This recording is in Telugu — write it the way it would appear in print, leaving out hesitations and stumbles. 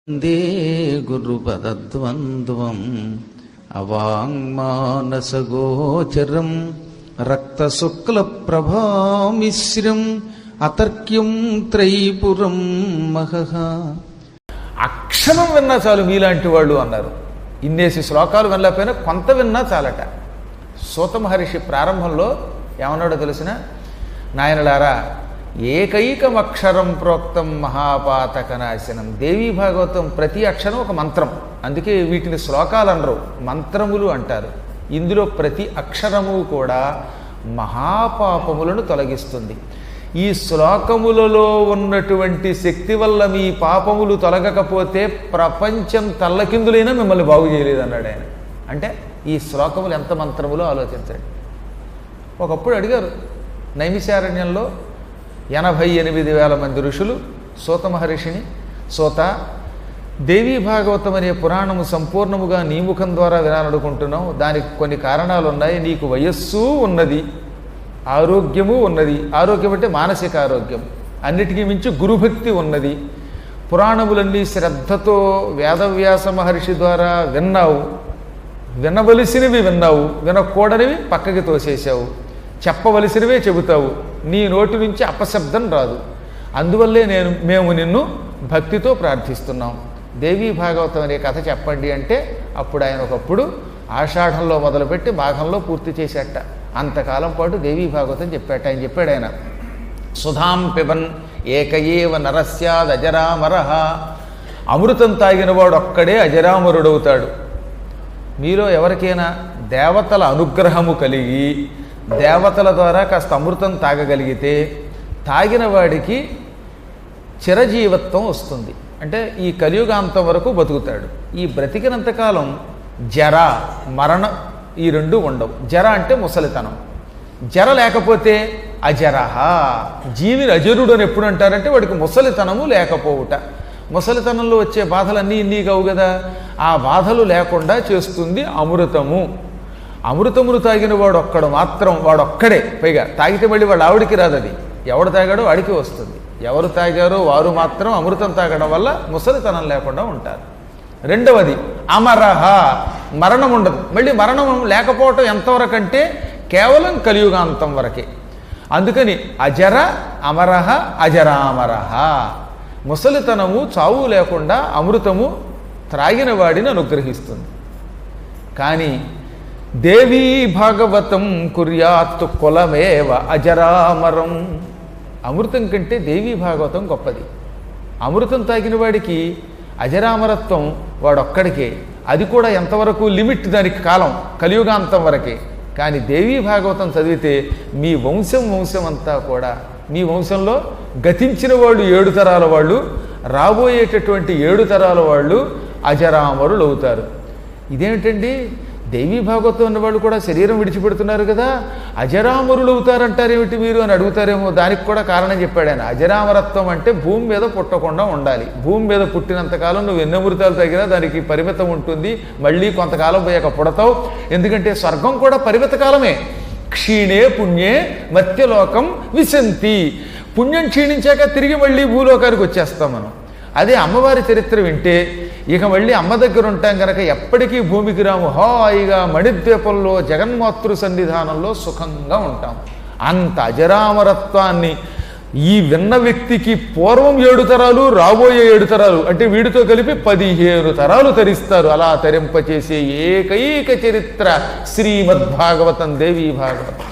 వందే గురుపదద్వంద్వం అవాంగ్మానసగోచరం రక్తశుక్లప్రభామిశ్రం అతర్క్యం త్రైపురం మహః. అక్షరం విన్నా చాలు మీలాంటి వాళ్ళు అన్నారు. ఇన్నేసి శ్లోకాలు వినలేకపోయినా కొంత విన్నా చాలట. సూత మహర్షి ప్రారంభంలో ఏమన్నాడో తెలిసిన, నాయనలారా, ఏకైకమక్షరం ప్రోక్తం మహాపాతకనాశనం. దేవీ భాగవతం ప్రతి అక్షరం ఒక మంత్రం, అందుకే వీటిని శ్లోకాలు అనరు, మంత్రములు అంటారు. ఇందులో ప్రతి అక్షరము కూడా మహాపాపములను తొలగిస్తుంది. ఈ శ్లోకములలో ఉన్నటువంటి శక్తి వల్ల మీ పాపములు తొలగకపోతే ప్రపంచం తల్లకిందులైనా మిమ్మల్ని బాగు చేయలేదు అన్నాడు ఆయన. అంటే ఈ శ్లోకములు ఎంత మంత్రములో ఆలోచించండి. ఒకప్పుడు అడిగారు నైమిషారణ్యంలో 88,000 మంది ఋషులు సూత మహర్షిని, సూత, దేవీ భాగవతం అనే పురాణము సంపూర్ణముగా నీ ముఖం ద్వారా వినాలనుకుంటున్నావు. దానికి కొన్ని కారణాలు ఉన్నాయి. నీకు వయస్సు ఉన్నది, ఆరోగ్యము ఉన్నది. ఆరోగ్యం అంటే మానసిక ఆరోగ్యం. అన్నిటికీ మించి గురుభక్తి ఉన్నది. పురాణములన్నీ శ్రద్ధతో వేదవ్యాస మహర్షి ద్వారా విన్నావు. వినవలసినవి విన్నావు, వినకూడనివి పక్కకి తోసేశావు. చెప్పవలసినవే చెబుతావు. నీ నోటి నుంచి అపశబ్దం రాదు. అందువల్లే మేము నిన్ను భక్తితో ప్రార్థిస్తున్నాం. దేవీ భాగవతం అనే కథ చెప్పండి అంటే అప్పుడు ఆయన ఒకప్పుడు ఆషాఢంలో మొదలుపెట్టి మాఘంలో పూర్తి చేసేట. అంతకాలం పాటు దేవీ భాగవతం చెప్పాట. ఆయన చెప్పాడు, ఆయన సుధాం పిబన్ ఏకయేవ నరస్యాద్ అజరామరః. అమృతం తాగినవాడు ఒక్కడే అజరామరుడవుతాడు. మీలో ఎవరికైనా దేవతల అనుగ్రహము కలిగి దేవతల ద్వారా కాస్త అమృతం తాగగలిగితే తాగిన వాడికి చిరజీవత్వం వస్తుంది. అంటే ఈ కలియుగాంతం వరకు బతుకుతాడు. ఈ బ్రతికినంతకాలం జర, మరణం ఈ రెండు ఉండవు. జర అంటే ముసలితనం. జర లేకపోతే అజరహ. జీవిని అజరుడు అని ఎప్పుడు అంటారంటే వాడికి ముసలితనము లేకపోవుట. ముసలితనంలో వచ్చే బాధలన్నీ ఇన్ని కావు కదా, ఆ బాధలు లేకుండా చేస్తుంది అమృతము. అమృతమును తాగిన వాడు వాడొక్కడే, పైగా తాగితే మళ్ళీ వాడు ఆవిడికి రాదు. అది ఎవడు తాగాడో వాడికి వస్తుంది. ఎవరు తాగారో వారు మాత్రం అమృతం తాగడం వల్ల ముసలితనం లేకుండా ఉంటారు. రెండవది అమరహ, మరణం ఉండదు. మళ్ళీ మరణం లేకపోవటం ఎంతవరకు అంటే కేవలం కలియుగాంతం వరకే. అందుకని అజర అమరహ అజరామరహ. ముసలితనము చావు లేకుండా అమృతము త్రాగిన వాడిని అనుగ్రహిస్తుంది. కానీ దేవీ భాగవతం కుర్యాత్ కులమేవ అజరామరం. అమృతం కంటే దేవీ భాగవతం గొప్పది. అమృతం తాగిన వాడికి అజరామరత్వం వాడొక్కడికే. అది కూడా ఎంతవరకు లిమిట్, దానికి కాలం కలియుగాంతం వరకే. కానీ దేవీ భాగవతం చదివితే మీ వంశం అంతా కూడా, మీ వంశంలో గతించిన వాళ్ళు 7 తరాల వాళ్ళు, రాబోయేటటువంటి 7 తరాల వాళ్ళు అజరామరులు అవుతారు. ఇదేమిటండి, దేవీ భాగవతం ఉన్నవాళ్ళు కూడా శరీరం విడిచిపెడుతున్నారు కదా, అజరామరులు అవుతారంటారేమిటి మీరు అని అడుగుతారేమో. దానికి కూడా కారణం చెప్పాడు ఆయన. అజరామరత్వం అంటే భూమి మీద పుట్టకుండా ఉండాలి. భూమి మీద పుట్టినంతకాలం నువ్వు ఎన్ని అమృతాలు తగినా దానికి పరిమితం ఉంటుంది. మళ్ళీ కొంతకాలం పోయాక పుడతావు. ఎందుకంటే స్వర్గం కూడా పరిమిత కాలమే. క్షీణే పుణ్యే మర్త్యలోకం విశంతి. పుణ్యం క్షీణించాక తిరిగి మళ్ళీ భూలోకానికి వచ్చేస్తాం మనం. అదే అమ్మవారి చరిత్ర వింటే ఇక మళ్ళీ అమ్మ దగ్గర ఉంటాం కనుక ఎప్పటికీ భూమికి రాము. హాయిగా మణిద్వీపంలో జగన్మాతృ సన్నిధానంలో సుఖంగా ఉంటాం. అంత అజరామరత్వాన్ని ఈ విన్న వ్యక్తికి పూర్వం 7 తరాలు, రాబోయే 7 తరాలు అంటే వీడితో కలిపి 15 తరాలు తరిస్తారు. అలా తరింపచేసే ఏకైక చరిత్ర శ్రీమద్భాగవతం, దేవీ భాగవతం.